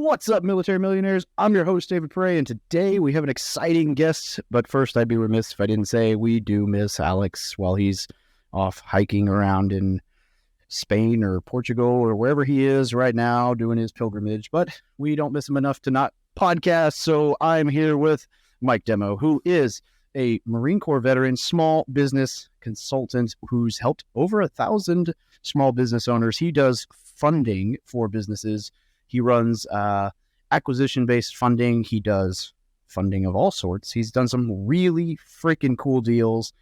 What's up, military millionaires? I'm your host, David Prey, and today we have an exciting guest. But first, I'd be remiss if I didn't say we do miss Alex while he's off hiking around in Spain or Portugal or wherever he is right now doing his pilgrimage. But we don't miss him enough to not podcast. So I'm here with Mike Demo, who is a Marine Corps veteran, small business consultant who's helped over 1,000 small business owners. He does funding for businesses. He runs acquisition-based funding. He does funding of all sorts. He's done some really freaking cool deals.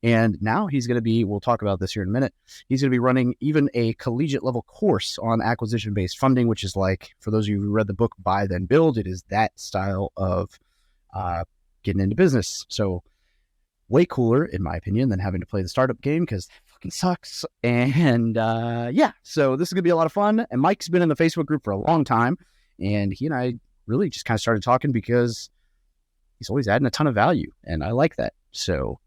And now he's going to be, we'll talk about this here in a minute, he's going to be running even a collegiate level course on acquisition-based funding, which is like, for those of you who read the book Buy Then Build, it is that style of getting into business. So way cooler, in my opinion, than having to play the startup game because that fucking sucks. And so this is going to be a lot of fun. And Mike's been in the Facebook group for a long time. And he and I really just kind of started talking because he's always adding a ton of value. And I like that. So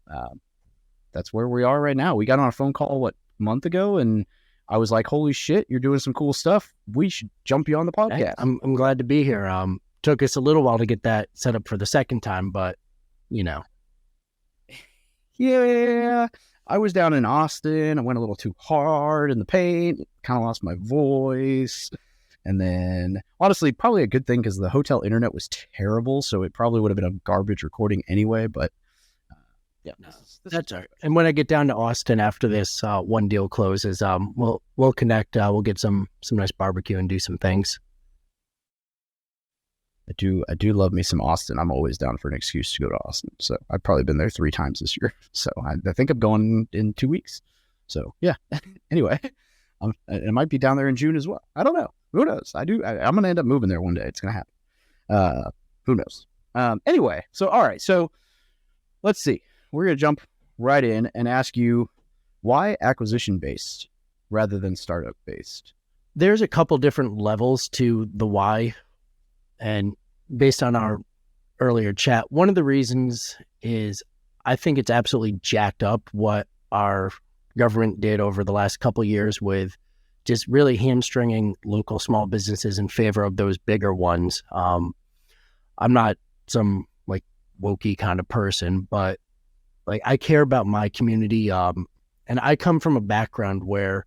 that's where we are right now. We got on a phone call, a month ago? And I was like, holy shit, you're doing some cool stuff. We should jump you on the podcast. Hey, I'm glad to be here. Took us a little while to get that set up for the second time, but you know. Yeah, I was down in Austin. I went a little too hard in the paint, kind of lost my voice. And then, honestly, probably a good thing because the hotel internet was terrible. So it probably would have been a garbage recording anyway. But that's all right. And when I get down to Austin after this one deal closes, we'll connect. We'll get some nice barbecue and do some things. I do love me some Austin. I'm always down for an excuse to go to Austin. So I've probably been there 3 times this year. So I think I'm going in 2 weeks. So yeah. Anyway, I might be down there in June as well. I don't know. Who knows? I'm going to end up moving there one day. It's going to happen. Who knows? Anyway, so all right. So let's see. We're going to jump right in and ask you, why acquisition based rather than startup based? There's a couple different levels to the why. And based on our earlier chat, one of the reasons is I think it's absolutely jacked up what our government did over the last couple of years with just really hamstringing local small businesses in favor of those bigger ones. I'm not some like wokey kind of person, but like I care about my community. And I come from a background where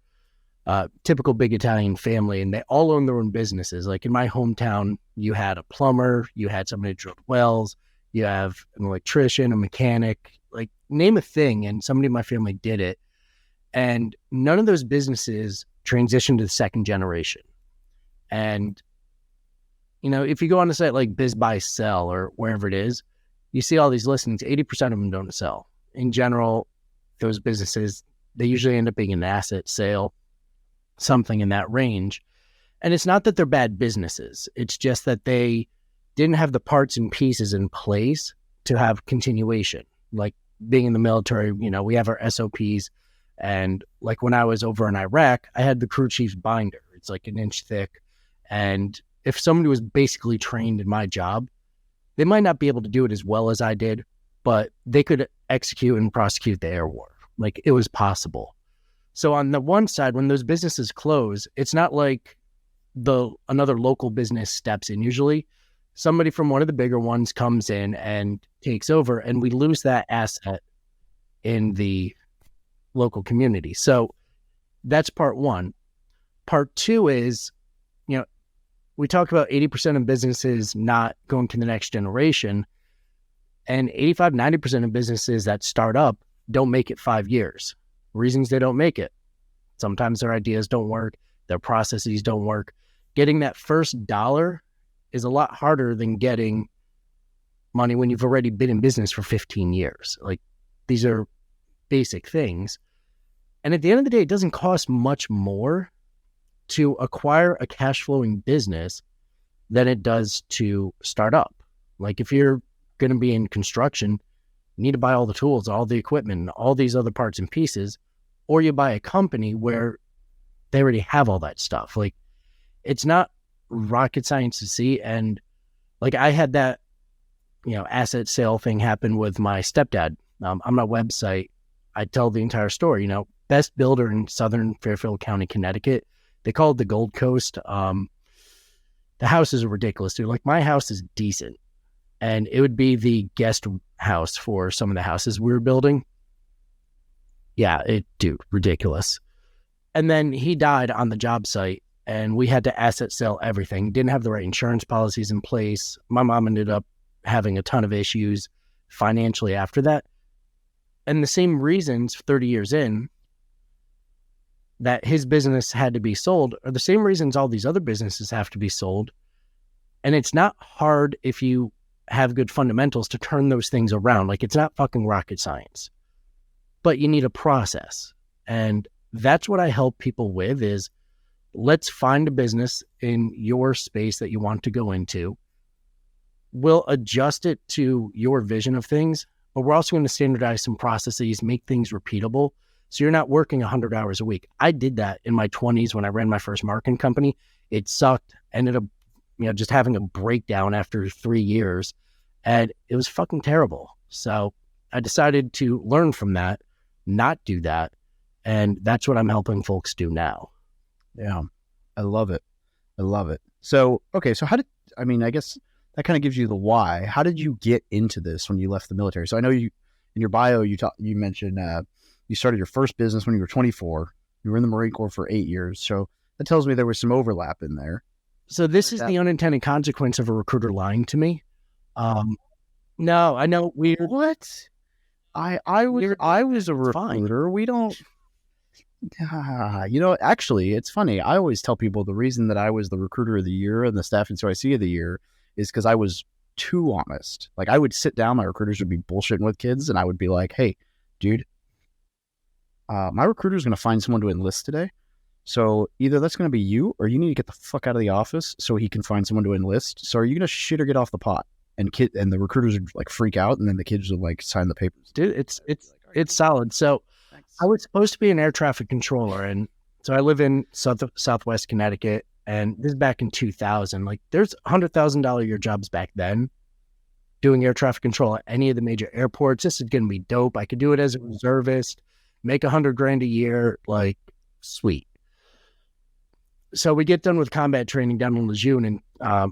typical big Italian family, and they all own their own businesses. Like in my hometown, you had a plumber, you had somebody who drilled wells, you have an electrician, a mechanic, like name a thing, and somebody in my family did it. And none of those businesses transitioned to the second generation. And, you know, if you go on a site like Biz Buy Sell or wherever it is, you see all these listings, 80% of them don't sell. In general, those businesses, they usually end up being an asset sale, something in that range. And it's not that they're bad businesses. It's just that they didn't have the parts and pieces in place to have continuation. Like being in the military, you know, we have our SOPs. And like when I was over in Iraq, I had the crew chief's binder. It's like an inch thick. And if somebody was basically trained in my job, they might not be able to do it as well as I did, but they could execute and prosecute the air war. Like it was possible. So on the one side, when those businesses close, it's not like another local business steps in. Usually somebody from one of the bigger ones comes in and takes over, and we lose that asset in the local community. So that's part one. Part two is, you know, we talk about 80% of businesses not going to the next generation, and 85, 90% of businesses that start up don't make it 5 years. Reasons they don't make it. Sometimes their ideas don't work. Their processes don't work. Getting that first dollar is a lot harder than getting money when you've already been in business for 15 years. Like these are basic things. And at the end of the day, it doesn't cost much more to acquire a cash flowing business than it does to start up. Like if you're going to be in construction, you need to buy all the tools, all the equipment, all these other parts and pieces, or you buy a company where they already have all that stuff. Like it's not rocket science to see. And like I had that, you know, asset sale thing happen with my stepdad. On my website, I tell the entire story, you know, best builder in Southern Fairfield County, Connecticut. They call it the Gold Coast. The houses are ridiculous, dude. Like, my house is decent, and it would be the guest house for some of the houses we were building. Yeah, dude, ridiculous. And then he died on the job site, and we had to asset sell everything. Didn't have the right insurance policies in place. My mom ended up having a ton of issues financially after that. And the same reasons 30 years in that his business had to be sold are the same reasons all these other businesses have to be sold. And it's not hard if you have good fundamentals to turn those things around. Like, it's not fucking rocket science, but you need a process. And that's what I help people with is, let's find a business in your space that you want to go into. We'll adjust it to your vision of things, but we're also going to standardize some processes, make things repeatable. So you're not working 100 hours a week. I did that in my 20s when I ran my first marketing company. It sucked. Ended up, just having a breakdown after 3 years, and it was fucking terrible. So I decided to learn from that, not do that. And that's what I'm helping folks do now. Yeah. I love it. So, okay. So I guess that kind of gives you the why. How did you get into this when you left the military? So I know in your bio, you mentioned, you started your first business when you were 24. You were in the Marine Corps for 8 years. So that tells me there was some overlap in there. So this is the unintended consequence of a recruiter lying to me. No, I know weird. What? I was a recruiter. Fine. We don't. Actually, it's funny. I always tell people the reason that I was the recruiter of the year and the staffing CIC of the year is because I was too honest. Like, I would sit down, my recruiters would be bullshitting with kids, and I would be like, "Hey, dude, my recruiter is going to find someone to enlist today. So either that's going to be you, or you need to get the fuck out of the office so he can find someone to enlist. So are you going to shit or get off the pot?" And the recruiters would like freak out, and then the kids would like sign the papers. Dude, it's solid. So I was supposed to be an air traffic controller, and so I live in Southwest Connecticut, and this is back in 2000. Like, there's $100,000 a year jobs back then doing air traffic control at any of the major airports. This is going to be dope. I could do it as a reservist, make $100,000 a year, like, sweet. So we get done with combat training down in Lejeune in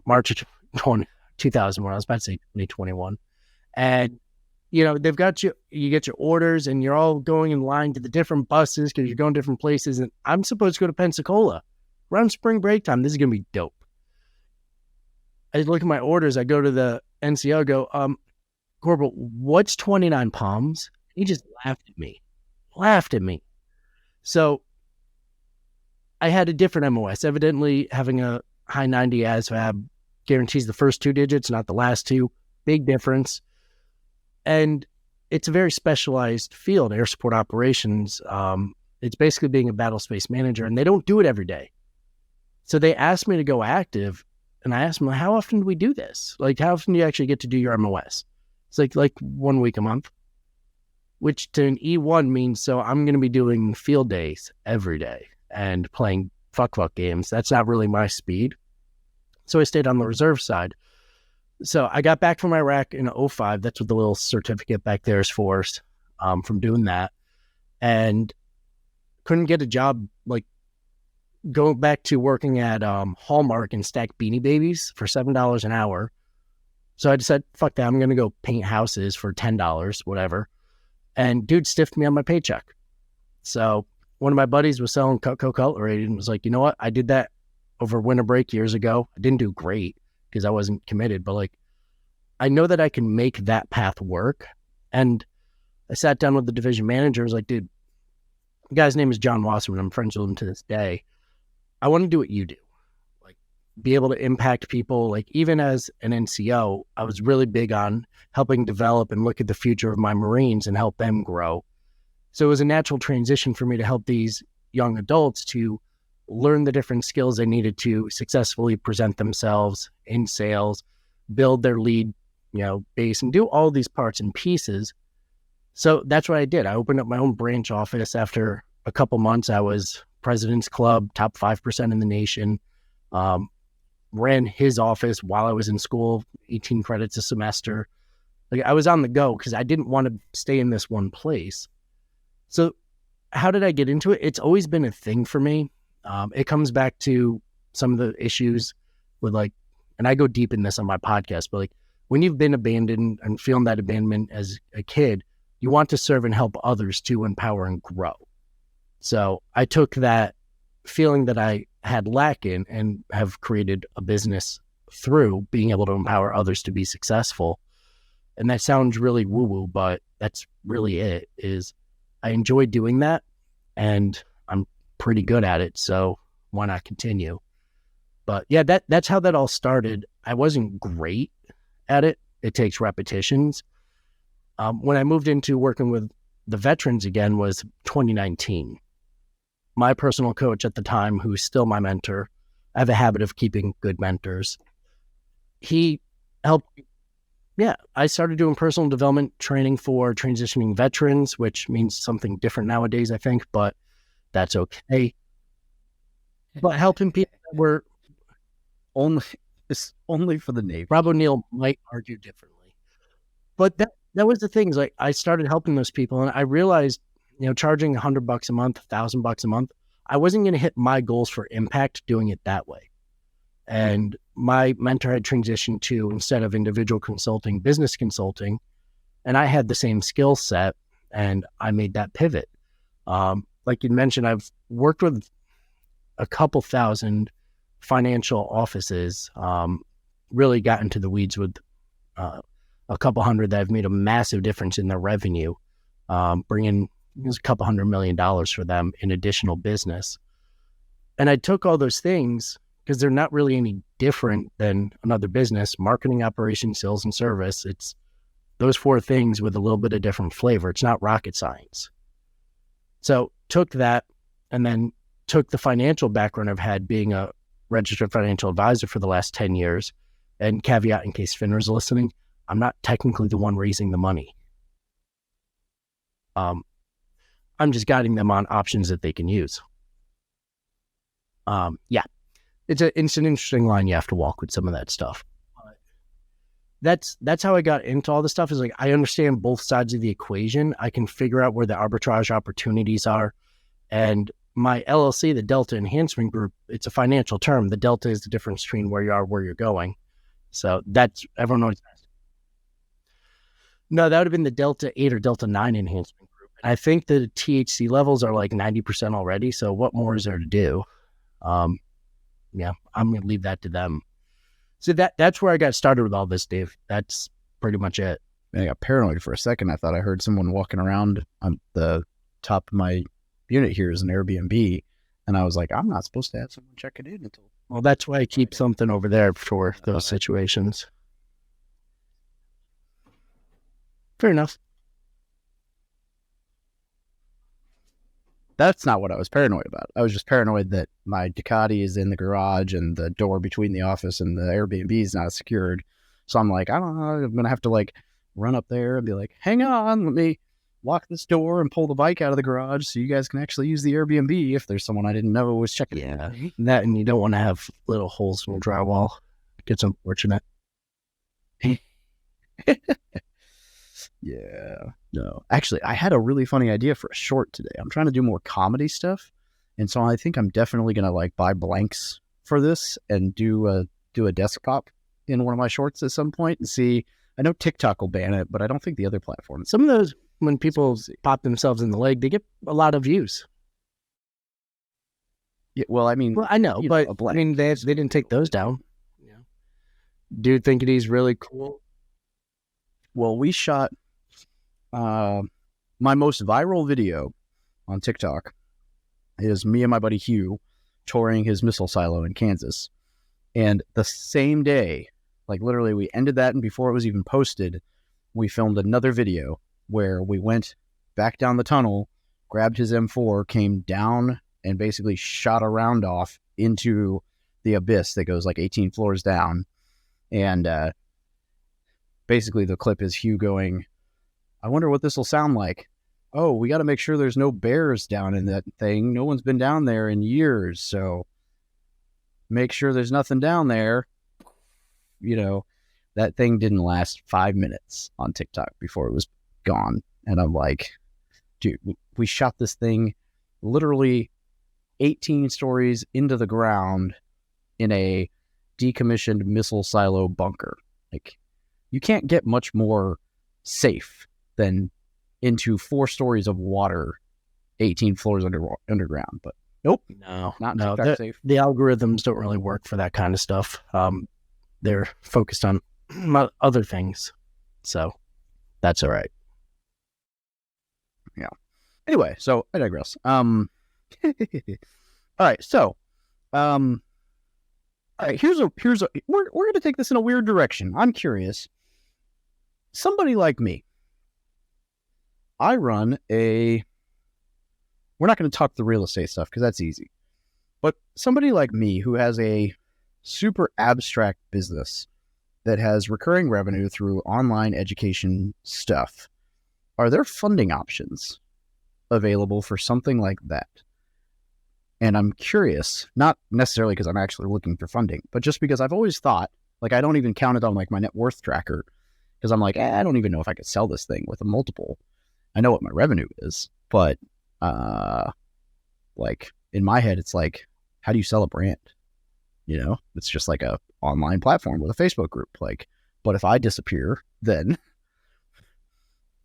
March of 2001. I was about to say 2021. And, they've got you get your orders, and you're all going in line to the different buses because you're going different places. And I'm supposed to go to Pensacola around spring break time. This is going to be dope. I look at my orders. I go to the NCO, go, Corporal, what's 29 Palms? He just laughed at me. So I had a different MOS. Evidently, having a high 90 ASVAB guarantees the first 2 digits, not the last 2. Big difference. And it's a very specialized field, air support operations. It's basically being a battle space manager, and they don't do it every day. So they asked me to go active, and I asked them, how often do we do this? Like, how often do you actually get to do your MOS? It's like 1 week a month, which to an E1 means, so I'm going to be doing field days every day and playing fuck games. That's not really my speed. So I stayed on the reserve side. So I got back from Iraq in 2005. That's what the little certificate back there is for, from doing that. And couldn't get a job, like, going back to working at Hallmark and stack Beanie Babies for $7 an hour. So I decided, fuck that, I'm going to go paint houses for $10, whatever. And dude stiffed me on my paycheck. So one of my buddies was selling Cutco cutlery and was like, you know what? I did that over winter break years ago. I didn't do great because I wasn't committed, but like, I know that I can make that path work. And I sat down with the division manager. I was like, dude, the guy's name is John Wasserman. I'm friends with him to this day. I want to do what you do, like, be able to impact people. Like, even as an NCO, I was really big on helping develop and look at the future of my Marines and help them grow. So it was a natural transition for me to help these young adults to learn the different skills they needed to successfully present themselves in sales, build their lead, base, and do all these parts and pieces. So that's what I did. I opened up my own branch office. After a couple months, I was President's Club, top 5% in the nation. Ran his office while I was in school, 18 credits a semester. Like, I was on the go because I didn't want to stay in this one place. So how did I get into it? It's always been a thing for me. It comes back to some of the issues with like, and I go deep in this on my podcast, but like when you've been abandoned and feeling that abandonment as a kid, you want to serve and help others to empower and grow. So I took that feeling that I had lack in and have created a business through being able to empower others to be successful. And that sounds really woo-woo, but that's really it, is I enjoy doing that and I'm pretty good at it. So why not continue? But yeah, that's how that all started. I wasn't great at it. It takes repetitions. When I moved into working with the veterans again was 2019. My personal coach at the time, who's still my mentor, I have a habit of keeping good mentors. He helped. Yeah, I started doing personal development training for transitioning veterans, which means something different nowadays, I think, but that's okay. But helping people that were It's only for the Navy. Rob O'Neill might argue differently. But that was the thing. Is like I started helping those people and I realized, charging $100 a month, $1,000 a month, I wasn't going to hit my goals for impact doing it that way. And my mentor had transitioned to, instead of individual consulting, business consulting. And I had the same skill set and I made that pivot. Like you mentioned, I've worked with a couple thousand financial offices, really got into the weeds with a couple hundred that have made a massive difference in their revenue, bringing a couple $100 million for them in additional business. And I took all those things because they're not really any different than another business: marketing, operations, sales, and service. It's those four things with a little bit of different flavor. It's not rocket science. So took that and then took the financial background I've had being a registered financial advisor for the last 10 years. And caveat in case FINRA's listening, I'm not technically the one raising the money. I'm just guiding them on options that they can use. Yeah, it's an interesting line you have to walk with some of that stuff. That's how I got into all this stuff, is like, I understand both sides of the equation. I can figure out where the arbitrage opportunities are. And my LLC, the Delta Enhancement Group, it's a financial term. The Delta is the difference between where you are, where you're going. So that's, everyone knows. No, that would have been the Delta 8 or Delta 9 Enhancement Group. And I think the THC levels are like 90% already. So what more is there to do? Yeah, I'm going to leave that to them. So that's where I got started with all this, Dave. That's pretty much it. I got paranoid for a second. I thought I heard someone walking around on the top of my unit here is an Airbnb. And I was like, I'm not supposed to have someone check it in until. Well, that's why I keep something over there for those situations. Fair enough. That's not what I was paranoid about. I was just paranoid that my Ducati is in the garage and the door between the office and the Airbnb is not secured. So I'm like, I don't know, I'm going to have to like run up there and be like, hang on, let me lock this door and pull the bike out of the garage so you guys can actually use the Airbnb if there's someone I didn't know was checking. Yeah, that, and you don't want to have little holes in the drywall. It gets unfortunate. Yeah, no. Actually, I had a really funny idea for a short today. I'm trying to do more comedy stuff. And so I think I'm definitely going to like buy blanks for this and do a desktop in one of my shorts at some point and see. I know TikTok will ban it, but I don't think the other platforms. Some of those, when people pop themselves in the leg, they get a lot of views. Yeah, well, I mean, I know, but I mean, they didn't take those down. Yeah. Dude thinking he's really cool. Well, we shot my most viral video on TikTok is me and my buddy Hugh touring his missile silo in Kansas. And the same day, like literally we ended that, and before it was even posted, we filmed another video where we went back down the tunnel, grabbed his M4, came down and basically shot a round off into the abyss that goes like 18 floors down. And basically the clip is Hugh going, I wonder what this will sound like. Oh, we got to make sure there's no bears down in that thing. No one's been down there in years, so make sure there's nothing down there. You know, that thing didn't last 5 minutes on TikTok before it was gone. And I'm like, dude, we shot this thing literally 18 stories into the ground in a decommissioned missile silo bunker. Like, you can't get much more safe than into 4 stories of water, 18 floors underground. But nope, No, not no. TikTok safe. The algorithms don't really work for that kind of stuff. They're focused on other things. So that's all right. Yeah. Anyway, so I digress. All right. So, all right. We're going to take this in a weird direction. I'm curious. Somebody like me, we're not going to talk the real estate stuff because that's easy. But somebody like me who has a super abstract business that has recurring revenue through online education stuff, are there funding options available for something like that? And I'm curious, not necessarily because I'm actually looking for funding, but just because I've always thought, like, I don't even count it on like my net worth tracker because I'm like, I don't even know if I could sell this thing with a multiple. I know what my revenue is, but like in my head, it's like, how do you sell a brand? You know, it's just like a online platform with a Facebook group. Like, but if I disappear, then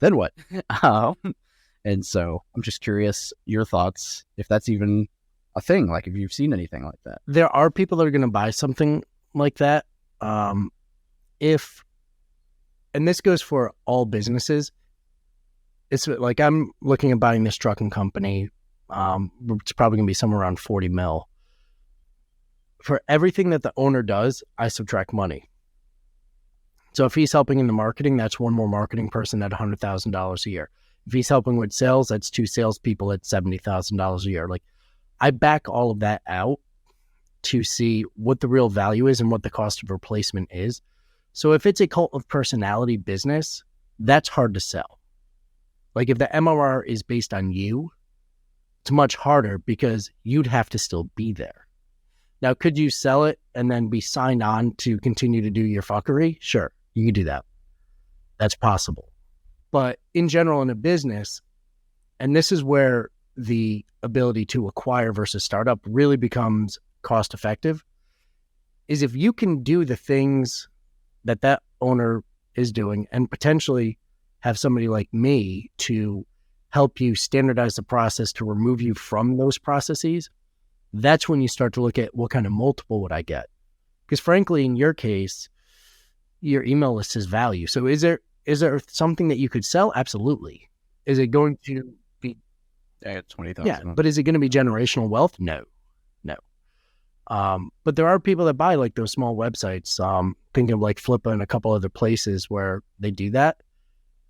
what? And so I'm just curious your thoughts, if that's even a thing, like if you've seen anything like that. There are people that are going to buy something like that. And this goes for all businesses. It's like, I'm looking at buying this trucking company. It's probably going to be somewhere around 40 mil. For everything that the owner does, I subtract money. So if he's helping in the marketing, that's one more marketing person at $100,000 a year. If he's helping with sales, that's 2 salespeople at $70,000 a year. Like, I back all of that out to see what the real value is and what the cost of replacement is. So if it's a cult of personality business, that's hard to sell. Like, if the MRR is based on you, it's much harder because you'd have to still be there. Now, could you sell it and then be signed on to continue to do your fuckery? Sure, you could do that. That's possible. But in general, in a business, and this is where the ability to acquire versus startup really becomes cost effective, is if you can do the things that owner is doing and potentially have somebody like me to help you standardize the process to remove you from those processes, that's when you start to look at what kind of multiple would I get. Because frankly, in your case, your email list has value. So is there something that you could sell? Absolutely. Is it going to be... Yeah, 20,000. Yeah, but is it going to be generational wealth? No. But there are people that buy like those small websites. Think of like Flippa and a couple other places where they do that,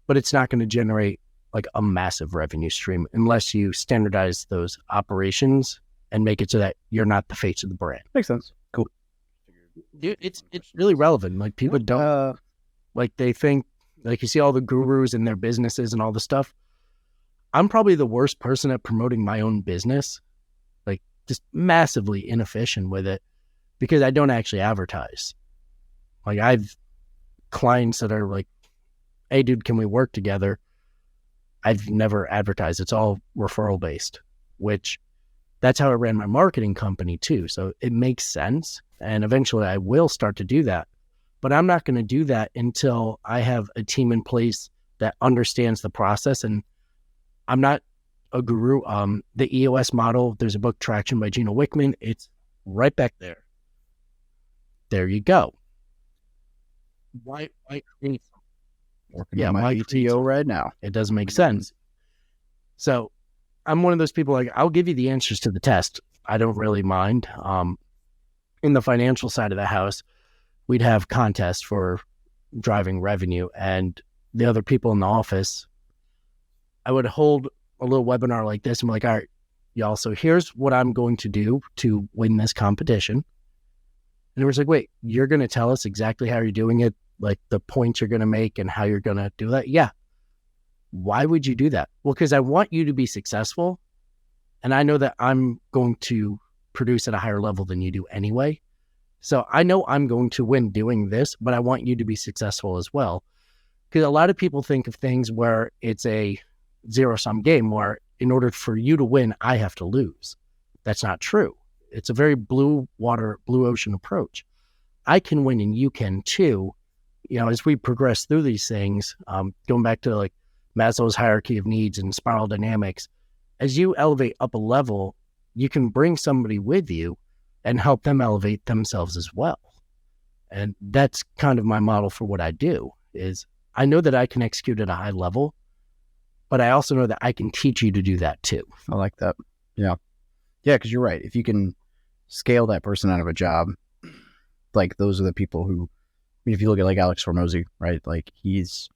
but it's not going to generate like a massive revenue stream unless you standardize those operations and make it so that you're not the face of the brand. Makes sense. Cool. Dude, it's really relevant. Like, people don't like, they think, like, you see all the gurus and their businesses and all the stuff. I'm probably the worst person at promoting my own business, like just massively inefficient with it because I don't actually advertise. Like, I've clients that are like, hey dude, can we work together? I've never advertised. It's all referral based, which that's how I ran my marketing company too. So it makes sense. And eventually I will start to do that, but I'm not going to do that until I have a team in place that understands the process. And I'm not a guru. The EOS model, there's a book, Traction by Gino Wickman. It's right back there. There you go. Why create? Working on my PTO right now. It doesn't make sense. So I'm one of those people, like, I'll give you the answers to the test. I don't really mind. In the financial side of the house, we'd have contests for driving revenue, and the other people in the office, I would hold a little webinar like this. I'm like, all right, y'all, so here's what I'm going to do to win this competition. And it was like, wait, you're going to tell us exactly how you're doing it, like the points you're going to make and how you're going to do that? Yeah. Why would you do that? Well, because I want you to be successful. And I know that I'm going to produce at a higher level than you do anyway. So I know I'm going to win doing this, but I want you to be successful as well. Because a lot of people think of things where it's a zero-sum game where in order for you to win, I have to lose. That's not true. It's a very blue ocean approach. I can win and you can too. As we progress through these things, going back to like Maslow's hierarchy of needs and spiral dynamics, as you elevate up a level, you can bring somebody with you and help them elevate themselves as well. And that's kind of my model for what I do is I know that I can execute at a high level, but I also know that I can teach you to do that too. I like that. Yeah. Yeah, because you're right. If you can scale that person out of a job, like those are the people who, if you look at like Alex Hormozy, right? Like he's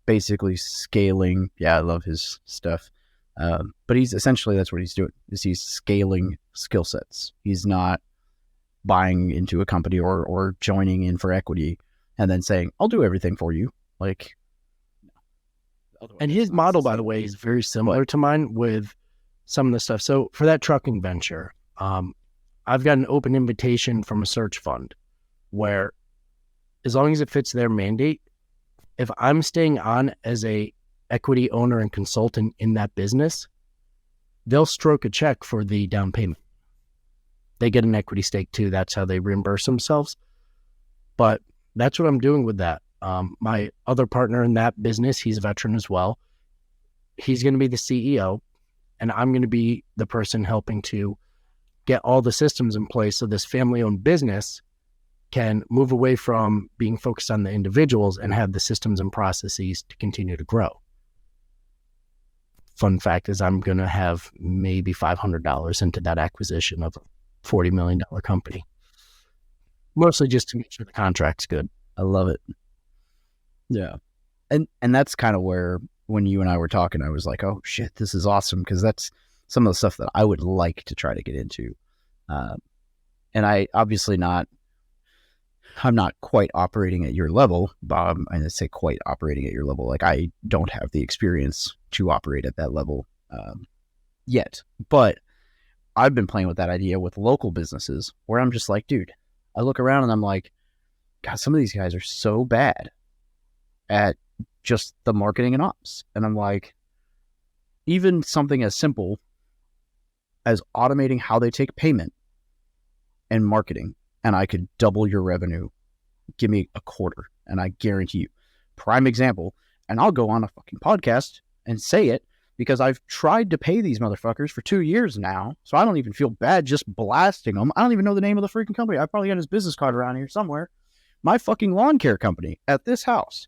basically scaling. Yeah, I love his stuff. But he's essentially, that's what he's doing, is he's scaling skill sets. He's not buying into a company or joining in for equity and then saying, I'll do everything for you. Like, and his model, by the way, is very similar to mine with some of the stuff. So for that trucking venture, I've got an open invitation from a search fund where as long as it fits their mandate, if I'm staying on as a equity owner and consultant in that business, they'll stroke a check for the down payment. They get an equity stake too. That's how they reimburse themselves. But that's what I'm doing with that. My other partner in that business, he's a veteran as well. He's going to be the CEO, and I'm going to be the person helping to get all the systems in place so this family-owned business can move away from being focused on the individuals and have the systems and processes to continue to grow. Fun fact is I'm going to have maybe $500 into that acquisition of a $40 million company. Mostly just to make sure the contract's good. I love it. Yeah. And that's kind of where, when you and I were talking, I was like, oh shit, this is awesome. Because that's some of the stuff that I would like to try to get into. And I'm not quite operating at your level, Bob. I say quite operating at your level. Like I don't have the experience to operate at that level yet. But I've been playing with that idea with local businesses where I'm just like, dude, I look around and I'm like, God, some of these guys are so bad at just the marketing and ops. And I'm like, even something as simple as automating how they take payment and marketing, and I could double your revenue. Give me a quarter, and I guarantee you. Prime example, and I'll go on a fucking podcast and say it because I've tried to pay these motherfuckers for 2 years now, so I don't even feel bad just blasting them. I don't even know the name of the freaking company. I probably got his business card around here somewhere. My fucking lawn care company at this house.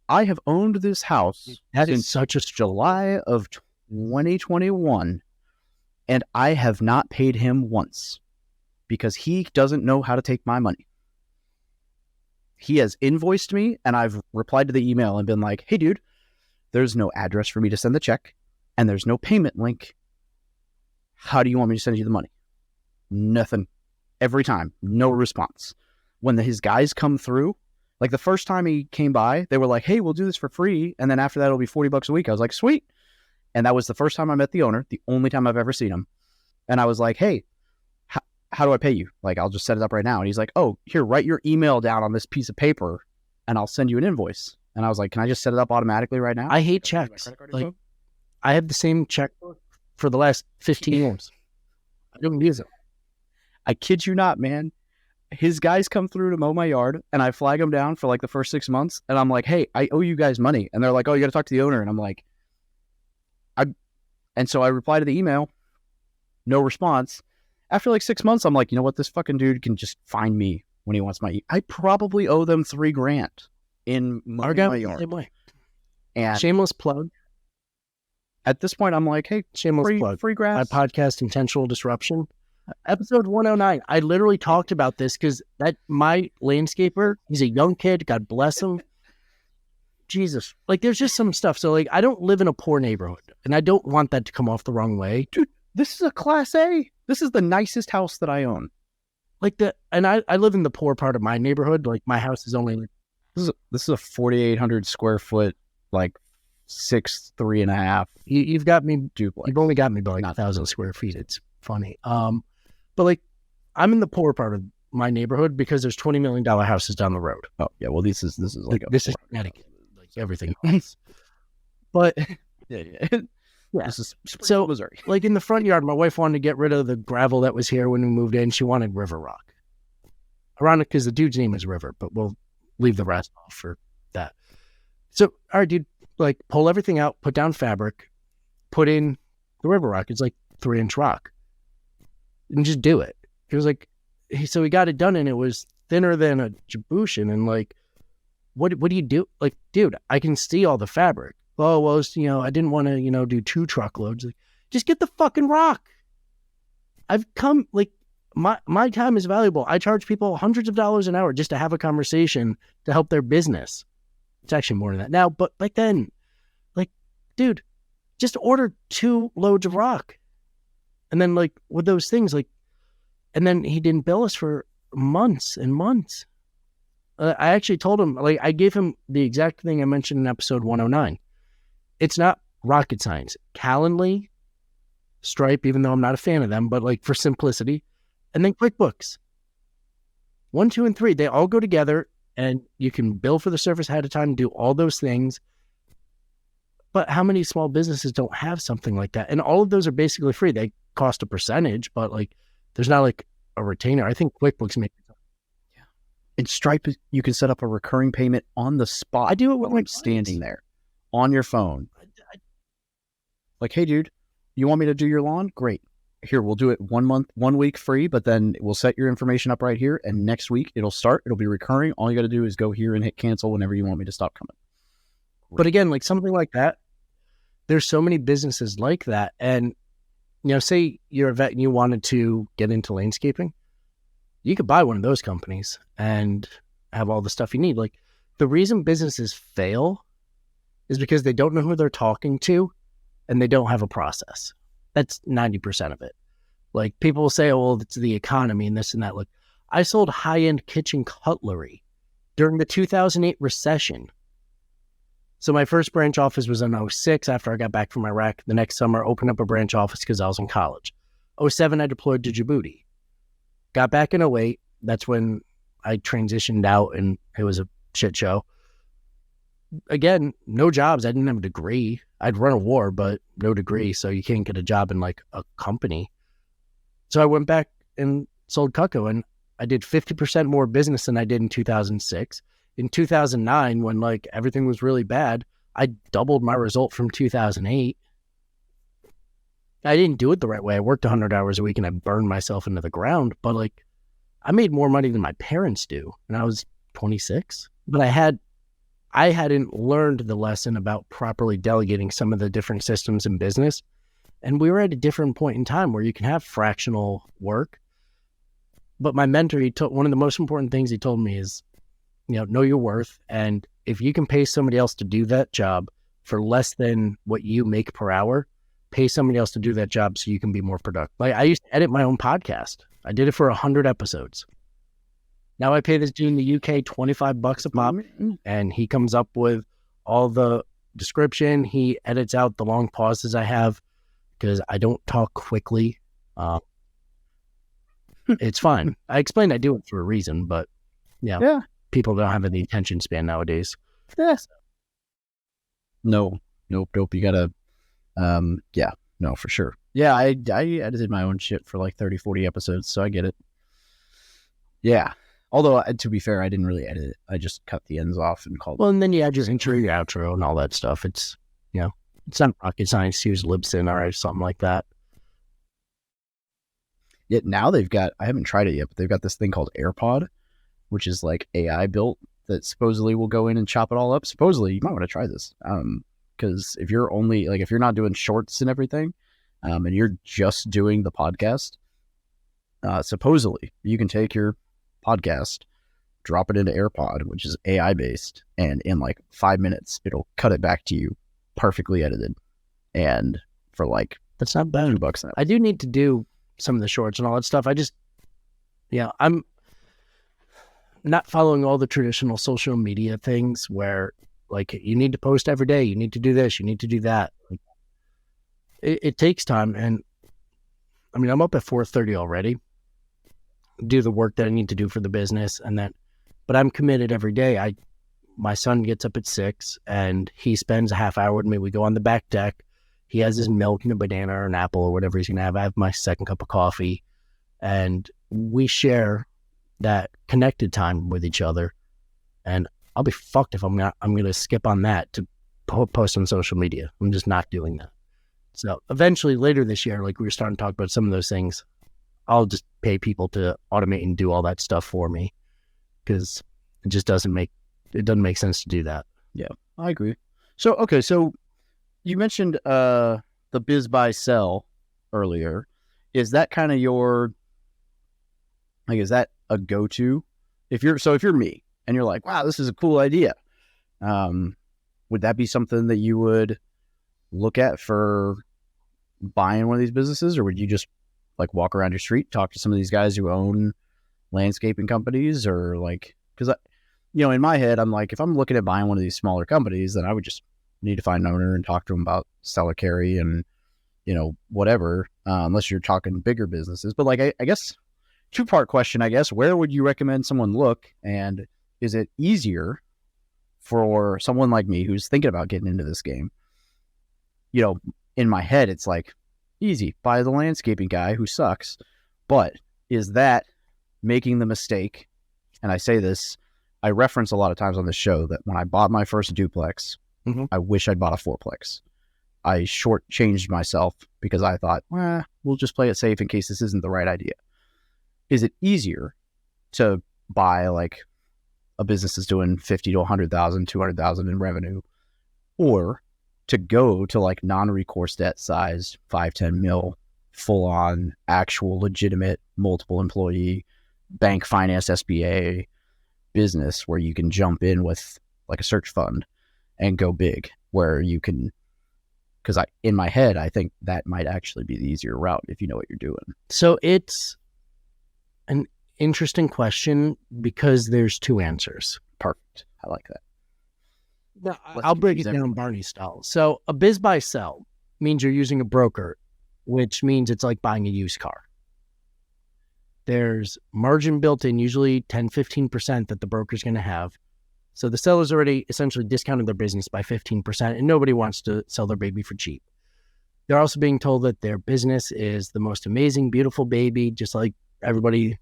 I have owned this house since July of 2021, and I have not paid him once because he doesn't know how to take my money. He has invoiced me, and I've replied to the email and been like, hey, dude, there's no address for me to send the check, and there's no payment link. How do you want me to send you the money? Nothing. Every time. No response. When his guys come through, like the first time he came by, they were like, hey, we'll do this for free. And then after that, it'll be $40 a week. I was like, sweet. And that was the first time I met the owner, the only time I've ever seen him. And I was like, hey, how do I pay you? Like, I'll just set it up right now. And he's like, oh, here, write your email down on this piece of paper and I'll send you an invoice. And I was like, can I just set it up automatically right now? I hate checks. Like, I have the same checkbook for the last 15 years. I don't use it. I kid you not, man. His guys come through to mow my yard and I flag them down for like the first 6 months. And I'm like, hey, I owe you guys money. And they're like, oh, you got to talk to the owner. And I'm like, and so I reply to the email, no response. After like 6 months, I'm like, you know what? This fucking dude can just find me when he wants my, I probably owe them $3,000 in my yard. Same way. And shameless plug. At this point, I'm like, hey, shameless plug. Free grass. My podcast, Intentional Disruption. Episode 109. I literally talked about this because my landscaper, he's a young kid. God bless him. Jesus. Like, there's just some stuff. So, like, I don't live in a poor neighborhood, and I don't want that to come off the wrong way. Dude, this is a Class A. This is the nicest house that I own. Like, I live in the poor part of my neighborhood. Like, my house is only... This is a 4,800 square foot, like, 3.5. You've got me... duplex. You've only got me by like 1,000 square feet. It's funny. But, like, I'm in the poor part of my neighborhood because there's $20 million houses down the road. Oh, yeah. Well, this is like this is Connecticut. Like, everything else. But... yeah. Yeah. This is so, Missouri. Like, in the front yard, my wife wanted to get rid of the gravel that was here when we moved in. She wanted river rock. Ironic because the dude's name is River, but we'll leave the rest off for that. So, all right, dude, like pull everything out, put down fabric, put in the river rock. It's like 3-inch rock, and just do it. He was like, so he got it done, and it was thinner than a Djiboutian. And like, what do you do? Like, dude, I can see all the fabric. Oh, well, it's, I didn't want to, do 2 truckloads. Like, just get the fucking rock. I've come, like, my time is valuable. I charge people hundreds of dollars an hour just to have a conversation to help their business. It's actually more than that now, but back then, like, dude, just order 2 loads of rock. And then, like, with those things, like, and then he didn't bill us for months and months. I actually told him, like, I gave him the exact thing I mentioned in episode 109. It's not rocket science. Calendly, Stripe, even though I'm not a fan of them, but like for simplicity, and then QuickBooks. 1, 2, and 3, they all go together, and you can bill for the service ahead of time, do all those things. But how many small businesses don't have something like that? And all of those are basically free. They cost a percentage, but like there's not like a retainer. I think QuickBooks makes it. Yeah. In Stripe, you can set up a recurring payment on the spot. I do it with my standing there on your phone. Like, hey, dude, you want me to do your lawn? Great. Here, we'll do it 1 week free, but then we'll set your information up right here. And next week it'll start. It'll be recurring. All you got to do is go here and hit cancel whenever you want me to stop coming. Great. But again, like something like that, there's so many businesses like that. And, say you're a vet and you wanted to get into landscaping, you could buy one of those companies and have all the stuff you need. Like, the reason businesses fail is because they don't know who they're talking to and they don't have a process. That's 90% of it. Like, people will say, oh, well, it's the economy and this and that. Look, I sold high-end kitchen cutlery during the 2008 recession. So my first branch office was in 2006 after I got back from Iraq. The next summer, opened up a branch office because I was in college. 2007, I deployed to Djibouti. Got back in 2008. That's when I transitioned out and it was a shit show. Again, no jobs. I didn't have a degree. I'd run a war, but no degree. So you can't get a job in like a company. So I went back and sold Cutco, and I did 50% more business than I did in 2006. In 2009, when like everything was really bad, I doubled my result from 2008. I didn't do it the right way. I worked 100 hours a week and I burned myself into the ground, but like I made more money than my parents do. And I was 26, but I hadn't learned the lesson about properly delegating some of the different systems in business. And we were at a different point in time where you can have fractional work. But my mentor, one of the most important things he told me is, know your worth. And if you can pay somebody else to do that job for less than what you make per hour, pay somebody else to do that job so you can be more productive. Like, I used to edit my own podcast. I did it for 100 episodes. Now I pay this dude in the UK $25 a pop, and he comes up with all the description. He edits out the long pauses I have because I don't talk quickly. It's fine. I explained I do it for a reason, but yeah. People don't have the attention span nowadays. Yeah. Nope. You gotta, no, for sure. Yeah, I edited my own shit for like 30, 40 episodes, so I get it. Yeah. Although, to be fair, I didn't really edit it. I just cut the ends off and called. Well, and then you add your intro, your outro, and all that stuff. It's, it's not rocket science to use Libsyn or something like that. Yet now they've got, I haven't tried it yet, but they've got this thing called AirPod, which is like AI built that supposedly will go in and chop it all up. Supposedly, you might want to try this. Because if you're not doing shorts and everything, and you're just doing the podcast, supposedly you can take your podcast, drop it into AirPod, which is AI based, and in like 5 minutes, it'll cut it back to you perfectly edited. And for like, that's not bad. $2 now. I do need to do some of the shorts and all that stuff. I'm not following all the traditional social media things where like you need to post every day, you need to do this, you need to do that. Like, it takes time. And I mean, I'm up at 4:30 already, do the work that I need to do for the business, but I'm committed every day. My son gets up at 6 and he spends a half hour with me. We go on the back deck. He has his milk and a banana or an apple or whatever he's going to have. I have my second cup of coffee, and we share, that connected time with each other. And I'll be fucked if I'm going to skip on that to post on social media. I'm just not doing that. So eventually later this year, like we were starting to talk about some of those things, I'll just pay people to automate and do all that stuff for me, because it just doesn't make sense to do that. Yeah, I agree. So, okay. So you mentioned, the biz buy sell earlier. Is that kind of your, like, is that a go-to? If you're me and you're like, wow, this is a cool idea. Would that be something that you would look at for buying one of these businesses? Or would you just like walk around your street, talk to some of these guys who own landscaping companies, or like, because in my head, I'm like, if I'm looking at buying one of these smaller companies, then I would just need to find an owner and talk to them about seller carry and, whatever, unless you're talking bigger businesses. But like, I guess, two-part question, I guess, where would you recommend someone look? And is it easier for someone like me who's thinking about getting into this game? In my head, it's like, easy, buy the landscaping guy who sucks. But is that making the mistake? And I say this, I reference a lot of times on the show that when I bought my first duplex, I wish I'd bought a fourplex. I shortchanged myself because I thought, we'll just play it safe in case this isn't the right idea. Is it easier to buy like a business that's doing 50 to 100,000, 200,000 in revenue, or to go to like non-recourse debt size, 5-10 mil, full on actual legitimate multiple employee bank finance SBA business where you can jump in with like a search fund and go big, where you can, because in my head, I think that might actually be the easier route if you know what you're doing. So it's an interesting question because there's two answers. Perfect. I like that. Now, I'll break it down Barney style. So a biz buy sell means you're using a broker, which means it's like buying a used car. There's margin built in, usually 10-15% that the broker's going to have. So the seller's already essentially discounted their business by 15%, and nobody wants to sell their baby for cheap. They're also being told that their business is the most amazing, beautiful baby, just like everybody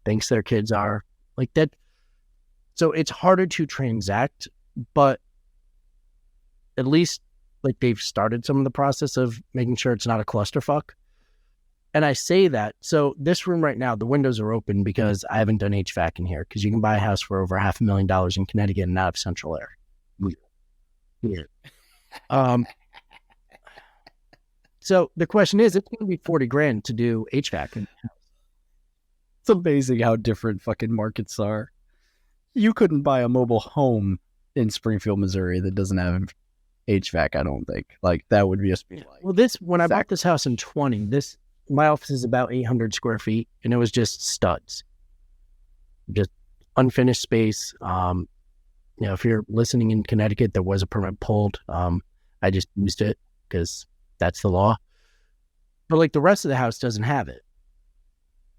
thinks their kids are, like that. So it's harder to transact, but at least like they've started some of the process of making sure it's not a clusterfuck. And I say that, so this room right now, the windows are open because I haven't done HVAC in here, because you can buy a house for over $500,000 in Connecticut and not have central air. Weird. So the question is, it's going to be $40,000 to do HVAC. It's amazing how different fucking markets are. You couldn't buy a mobile home in Springfield, Missouri that doesn't have HVAC, I don't think. Like, that would just be like... Well, when I bought this house in 20, my office is about 800 square feet, and it was just studs. Just unfinished space. If you're listening in Connecticut, there was a permit pulled. I just used it because that's the law. But like the rest of the house doesn't have it.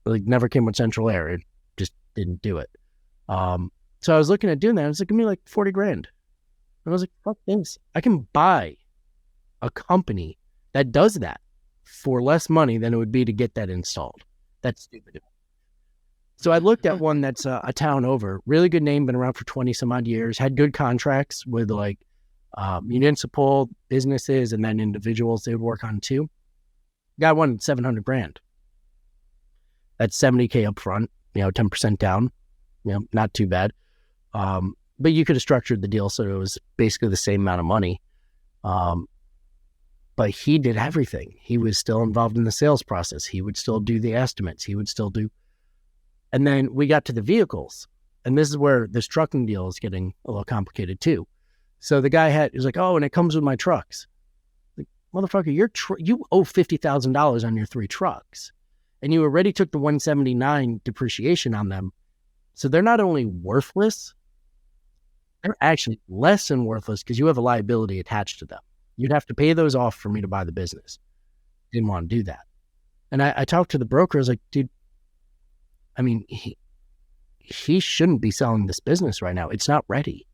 Like, never came with central air. It just didn't do it. So I was looking at doing that. It was like, give me like $40,000. And I was like, fuck this. I can buy a company that does that for less money than it would be to get that installed. That's stupid. So I looked at one that's a town over, really good name, been around for 20 some odd years, had good contracts with like municipal businesses and then individuals they would work on too. Got one $700,000. That's $70,000 up front, 10% down, not too bad. But you could have structured the deal so it was basically the same amount of money. But he did everything. He was still involved in the sales process. He would still do the estimates. He would still do. And then we got to the vehicles. And this is where this trucking deal is getting a little complicated too. So the guy was like, oh, and it comes with my trucks. Like, motherfucker, you owe $50,000 on your 3 trucks. And you already took the $179 depreciation on them. So they're not only worthless, they're actually less than worthless because you have a liability attached to them. You'd have to pay those off for me to buy the business. Didn't want to do that. And I talked to the broker. I was like, dude, I mean, he shouldn't be selling this business right now. It's not ready.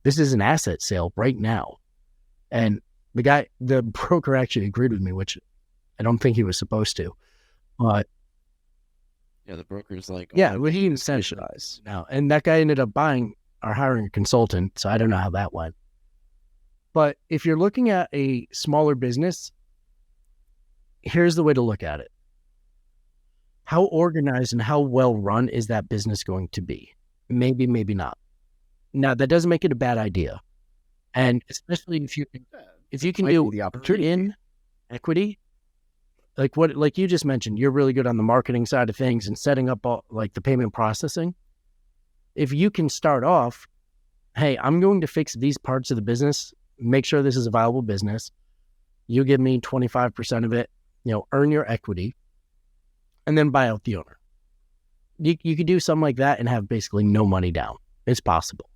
This is an asset sale right now. And the broker actually agreed with me, which I don't think he was supposed to. But Yeah, the broker's like, Yeah, well, he incentivized specialize. now, and that guy ended up buying or hiring a consultant. So I don't know how that went. But if you're looking at a smaller business, here's the way to look at it. How organized and how well run is that business going to be? Maybe, maybe not. Now, that doesn't make it a bad idea. And especially if you can Might do be the opportunity. in equity, like you just mentioned, you're really good on the marketing side of things and setting up all, like the payment processing. If you can start off, hey, I'm going to fix these parts of the business, make sure this is a viable business. You give me 25% of it, earn your equity, and then buy out the owner. You could do something like that and have basically no money down. It's possible.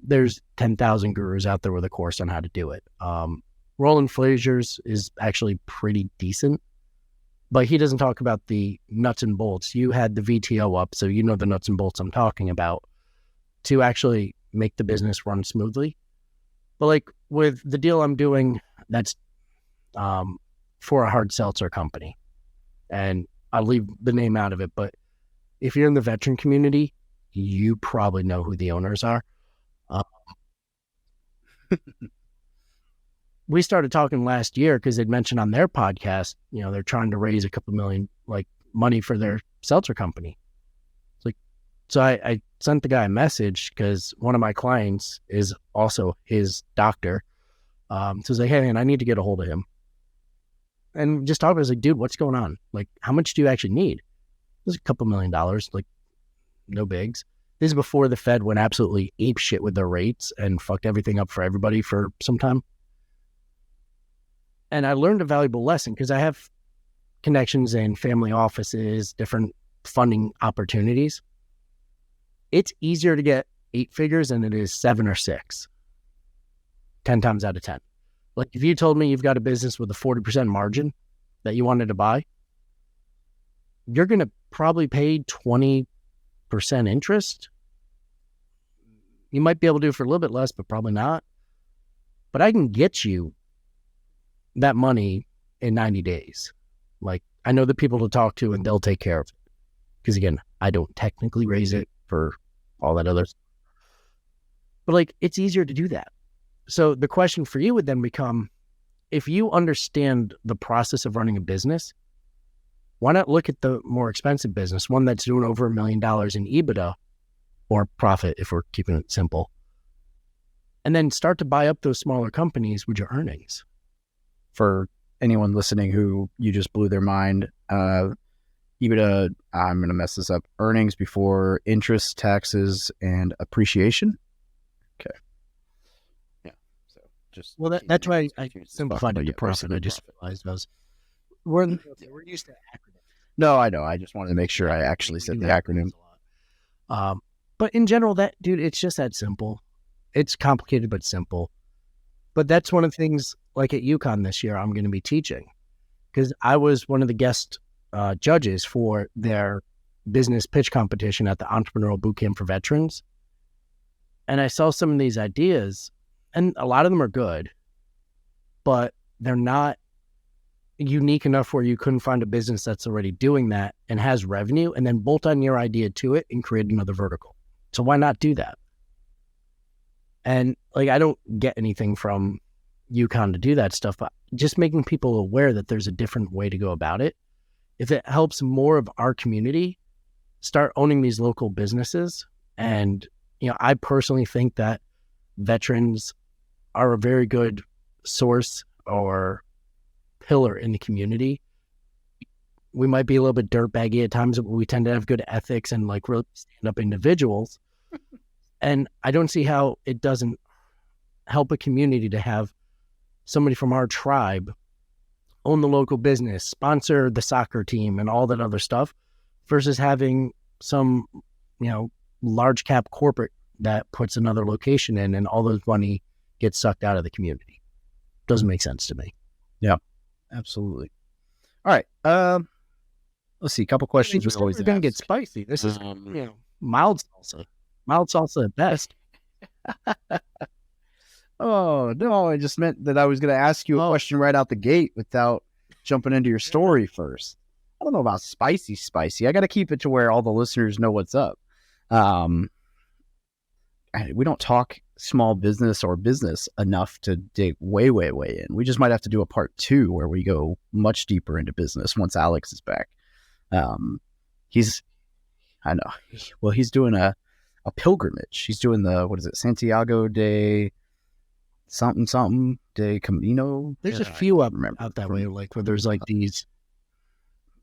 There's 10,000 gurus out there with a course on how to do it. Roland Flazier's is actually pretty decent, but he doesn't talk about the nuts and bolts. You had the VTO up, so you know the nuts and bolts I'm talking about to actually make the business run smoothly. But like with the deal I'm doing, that's for a hard seltzer company. And I'll leave the name out of it, but if you're in the veteran community, you probably know who the owners are. We started talking last year because they'd mentioned on their podcast, they're trying to raise a couple million, like money for their seltzer company. It's like, so I sent the guy a message because one of my clients is also his doctor. So I was like, hey man, I need to get a hold of him. And just talking, I was like, dude, what's going on? Like, how much do you actually need? It was a couple $1 million, like no bigs. This is before the Fed went absolutely ape shit with their rates and fucked everything up for everybody for some time. And I learned a valuable lesson because I have connections in family offices, different funding opportunities. It's easier to get 8 figures than it is 7 or 6, 10 times out of 10. Like if you told me you've got a business with a 40% margin that you wanted to buy, you're going to probably pay 20% interest. You might be able to do it for a little bit less, but probably not. But I can get you that money in 90 days. Like I know the people to talk to and they'll take care of it. Because again, I don't technically raise it for all that other stuff. But like it's easier to do that. So the question for you would then become, if you understand the process of running a business, why not look at the more expensive business, one that's doing over $1 million in EBITDA or profit, if we're keeping it simple, and then start to buy up those smaller companies with your earnings. For anyone listening who you just blew their mind, EBITDA, I'm going to mess this up, earnings before interest, taxes, and appreciation. Okay. Yeah. So just. Well, that's why I simplified it to profit. I just realized we're used to acronyms. No, I know. I just wanted to make sure I actually said the acronym. But in general, dude, it's just that simple. It's complicated, but simple. But that's one of the things, like at UConn this year, I'm going to be teaching. Because I was one of the guest judges for their business pitch competition at the Entrepreneurial Bootcamp for Veterans. And I saw some of these ideas, and a lot of them are good, but they're not unique enough where you couldn't find a business that's already doing that and has revenue and then bolt on your idea to it and create another vertical. So why not do that? And like, I don't get anything from UConn to do that stuff, but just making people aware that there's a different way to go about it. If it helps more of our community start owning these local businesses. And, I personally think that veterans are a very good source or pillar in the community. We might be a little bit dirtbaggy at times, but we tend to have good ethics and like really stand up individuals. And I don't see how it doesn't help a community to have somebody from our tribe own the local business, sponsor the soccer team and all that other stuff versus having some, large cap corporate that puts another location in and all those money gets sucked out of the community. Doesn't make sense to me. Yeah, absolutely. All right. Let's see. A couple questions. We're always going to get spicy. This is, mild salsa. Mild salsa at best. Oh, no. I just meant that I was going to ask you a question right out the gate without jumping into your story first. I don't know about spicy. I got to keep it to where all the listeners know what's up. Um, we don't talk small business or business enough to dig way in. We just might have to do a part 2 where we go much deeper into business once Alex is back. He's doing a pilgrimage. He's doing the Santiago de something de Camino. There's a few out that way, like where there's like these.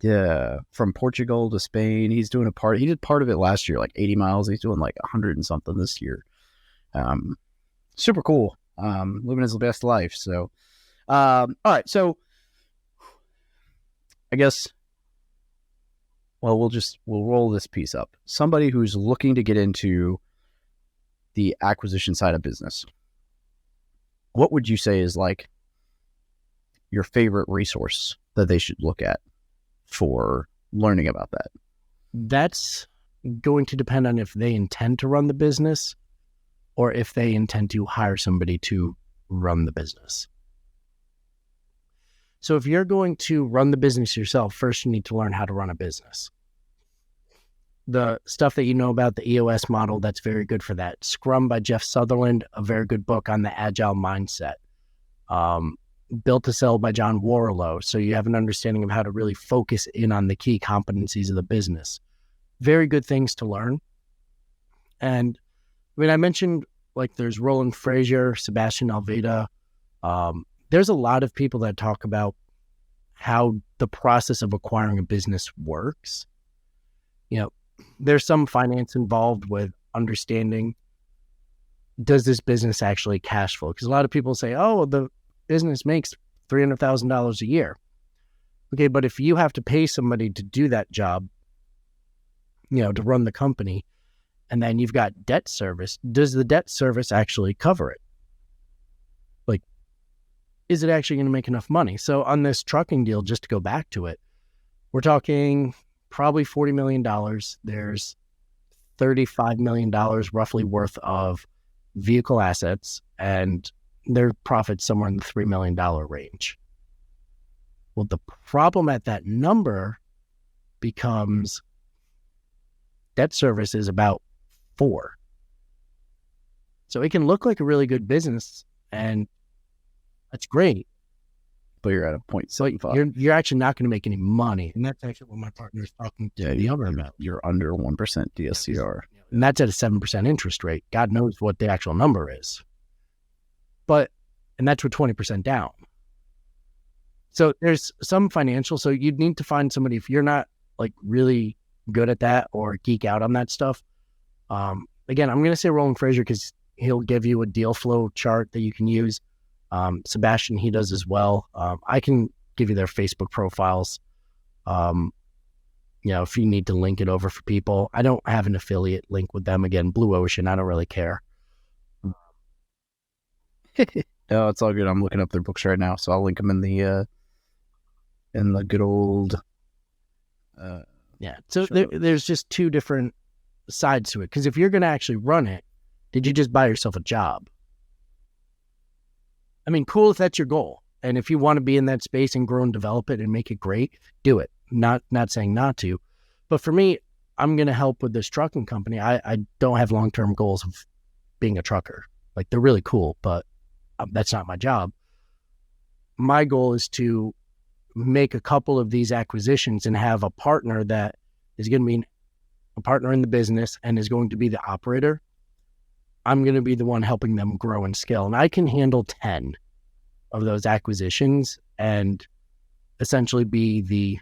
Yeah, from Portugal to Spain. He's doing he did part of it last year, like 80 miles. He's doing like 100 and something this year. Super cool. Living his best life. So, all right. So I guess, well, we'll roll this piece up. Somebody who's looking to get into the acquisition side of business, what would you say is like your favorite resource that they should look at for learning about that? That's going to depend on if they intend to run the business or if they intend to hire somebody to run the business. So if you're going to run the business yourself, first you need to learn how to run a business. The stuff that you know about the EOS model, that's very good for that. Scrum by Jeff Sutherland, a very good book on the agile mindset. Built to Sell by John Warlow, so you have an understanding of how to really focus in on the key competencies of the business. Very good things to learn. And I mean, I mentioned like there's Roland Frazier, Sebastian Alveda. There's a lot of people that talk about how the process of acquiring a business works. You know, there's some finance involved with understanding, does this business actually cash flow? Because a lot of people say, oh, the business makes $300,000 a year. Okay, but if you have to pay somebody to do that job, you know, to run the company, and then you've got debt service, does the debt service actually cover it? Like, is it actually going to make enough money? So on this trucking deal, just to go back to it, we're talking probably $40 million. There's $35 million roughly worth of vehicle assets, and their profits somewhere in the $3 million range. Well, the problem at that number becomes debt service is about 4. So it can look like a really good business, and that's great. But you're at a point. So you're actually not going to make any money. And that's actually what my partner is talking to the other about. You're under 1% DSCR. And that's at a 7% interest rate. God knows what the actual number is. And that's with 20% down. So there's some financial, so you'd need to find somebody, if you're not like really good at that or geek out on that stuff. Again, I'm going to say Roland Frazier because he'll give you a deal flow chart that you can use. Sebastian, he does as well. I can give you their Facebook profiles. You know, if you need to link it over for people. I don't have an affiliate link with them. Again, Blue Ocean, I don't really care. No, it's all good. I'm looking up their books right now, so I'll link them in the good old. Yeah. So there's just two different sides to it. Because if you're going to actually run it, did you just buy yourself a job? I mean, cool if that's your goal, and if you want to be in that space and grow and develop it and make it great, do it. Not saying not to, but for me, I'm going to help with this trucking company. I don't have long-term goals of being a trucker. Like, they're really cool, but that's not my job. My goal is to make a couple of these acquisitions and have a partner that is going to be a partner in the business and is going to be the operator. I'm going to be the one helping them grow and scale. And I can handle 10 of those acquisitions and essentially be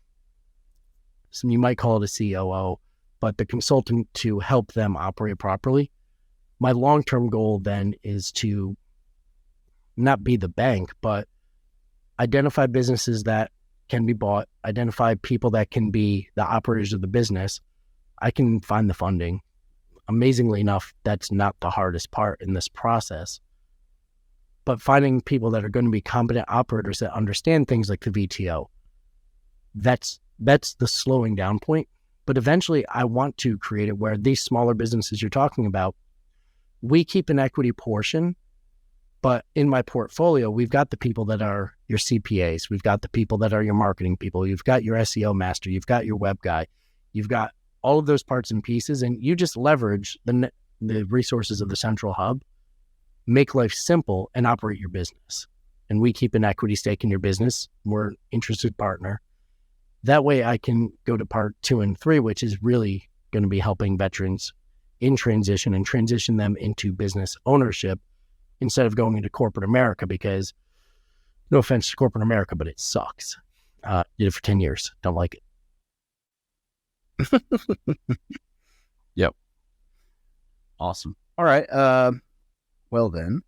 you might call it a COO, but the consultant to help them operate properly. My long-term goal then is to not be the bank, but identify businesses that can be bought, identify people that can be the operators of the business. I can find the funding. Amazingly enough, that's not the hardest part in this process. But finding people that are going to be competent operators that understand things like the VTO, that's the slowing down point. But eventually, I want to create it where these smaller businesses you're talking about, we keep an equity portion, but in my portfolio, we've got the people that are your CPAs. We've got the people that are your marketing people. You've got your SEO master. You've got your web guy. You've got all of those parts and pieces, and you just leverage the resources of the central hub, make life simple, and operate your business. And we keep an equity stake in your business. We're an interested partner. That way I can go to part 2 and 3, which is really going to be helping veterans in transition and transition them into business ownership instead of going into corporate America, because no offense to corporate America, but it sucks. Did it for 10 years. Don't like it. Yep. Awesome. All right. Well then,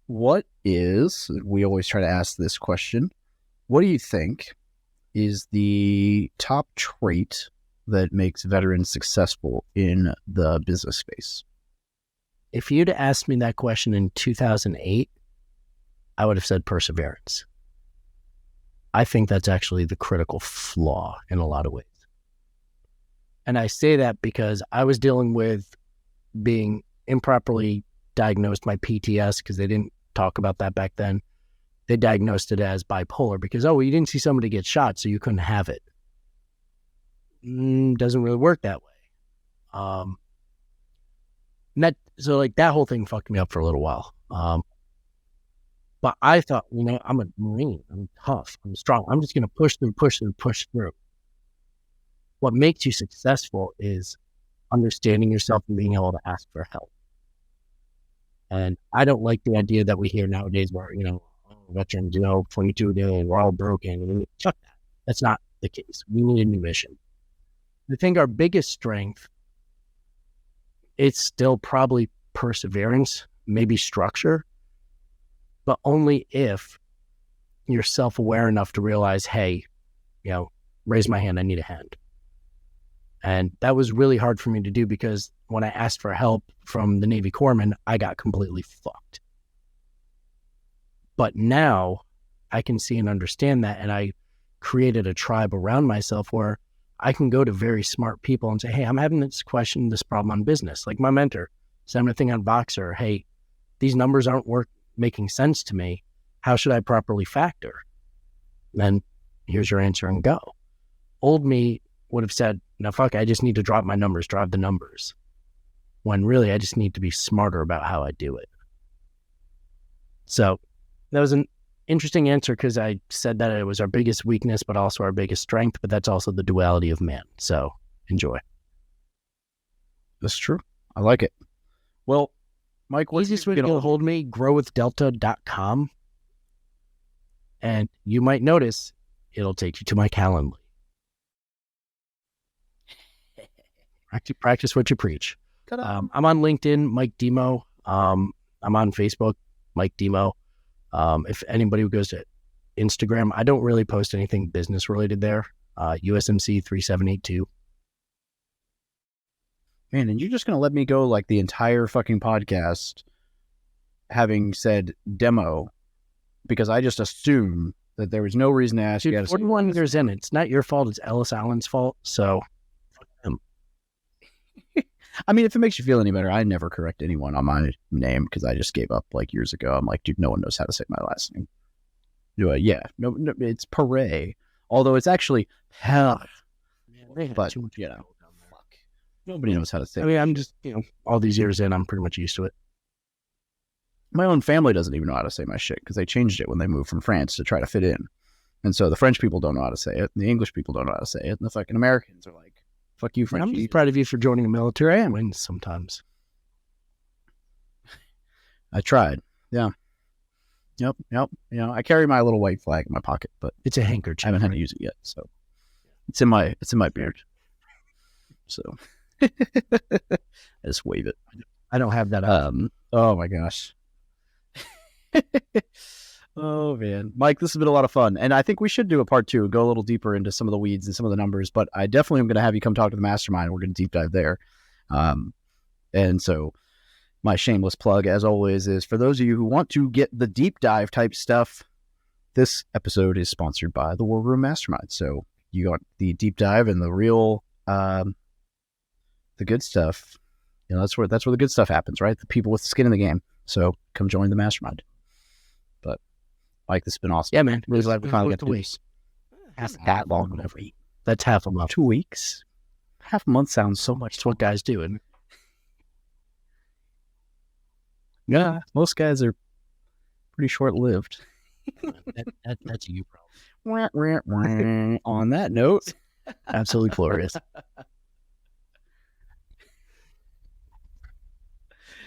we always try to ask this question. What do you think is the top trait that makes veterans successful in the business space? If you'd asked me that question in 2008, I would have said perseverance. I think that's actually the critical flaw in a lot of ways. And I say that because I was dealing with being improperly diagnosed my PTS, because they didn't talk about that back then. They diagnosed it as bipolar because, you didn't see somebody get shot, so you couldn't have it. Doesn't really work that way. That whole thing fucked me up for a little while. But I thought, I'm a Marine. I'm tough. I'm strong. I'm just going to push through. What makes you successful is understanding yourself and being able to ask for help. And I don't like the idea that we hear nowadays where, veterans, 22 a day, we're all broken. Chuck that. That's not the case. We need a new mission. I think our biggest strength, it's still probably perseverance, maybe structure, but only if you're self-aware enough to realize, hey, raise my hand, I need a hand. And that was really hard for me to do, because when I asked for help from the Navy corpsman, I got completely fucked. But now I can see and understand that, and I created a tribe around myself where I can go to very smart people and say, hey, I'm having this question, this problem on business. Like my mentor, sent me a thing on Voxer. Hey, these numbers aren't making sense to me. How should I properly factor? And here's your answer and go. Old me would have said, no, fuck, I just need to drive the numbers. When really I just need to be smarter about how I do it. So that was an interesting answer, because I said that it was our biggest weakness, but also our biggest strength, but that's also the duality of man. So enjoy. That's true. I like it. Well, Mike, what's easiest way to get a hold of me? growwithdelta.com. And you might notice it'll take you to my Calendly. Practice what you preach. I'm on LinkedIn, Mike Demo. I'm on Facebook, Mike Demo. If anybody goes to Instagram, I don't really post anything business related there. USMC 3782. Man, and you're just going to let me go like the entire fucking podcast having said demo, because I just assume that there was no reason to ask you. Dude, 41 years in, it's not your fault. It's Ellis Allen's fault. So, fuck him. I mean, if it makes you feel any better, I never correct anyone on my name, because I just gave up like years ago. I'm like, dude, no one knows how to say my last name. Yeah, no, it's Pere. Although it's actually hell. But, fuck. Nobody knows how to say it. I mean, I'm just, all these years in, I'm pretty much used to it. My own family doesn't even know how to say my shit, because they changed it when they moved from France to try to fit in. And so the French people don't know how to say it, and the English people don't know how to say it, and the fucking Americans are like, fuck you, French. I'm just proud of you for joining the military. I win sometimes. I tried. Yeah. Yep. I carry my little white flag in my pocket, but it's a handkerchief. I haven't had to use it yet, so it's in my beard. So I just wave it. I don't have that. Oh my gosh. Oh man, Mike, this has been a lot of fun, and I think we should do a part 2, go a little deeper into some of the weeds and some of the numbers. But I definitely am going to have you come talk to the mastermind. We're going to deep dive there. And so my shameless plug, as always, is for those of you who want to get the deep dive type stuff. This episode is sponsored by the War Room Mastermind. So you got the deep dive and the real, the good stuff. That's where the good stuff happens, right? The people with skin in the game. So come join the mastermind. But Mike, this has been awesome. Yeah, man. Really glad we finally got to do week. this. Hasn't that long, whatever. That's half a month. 2 weeks? Half a month sounds so much. That's what guys do. And yeah, most guys are pretty short-lived. that's you, problem. On that note, Absolutely glorious.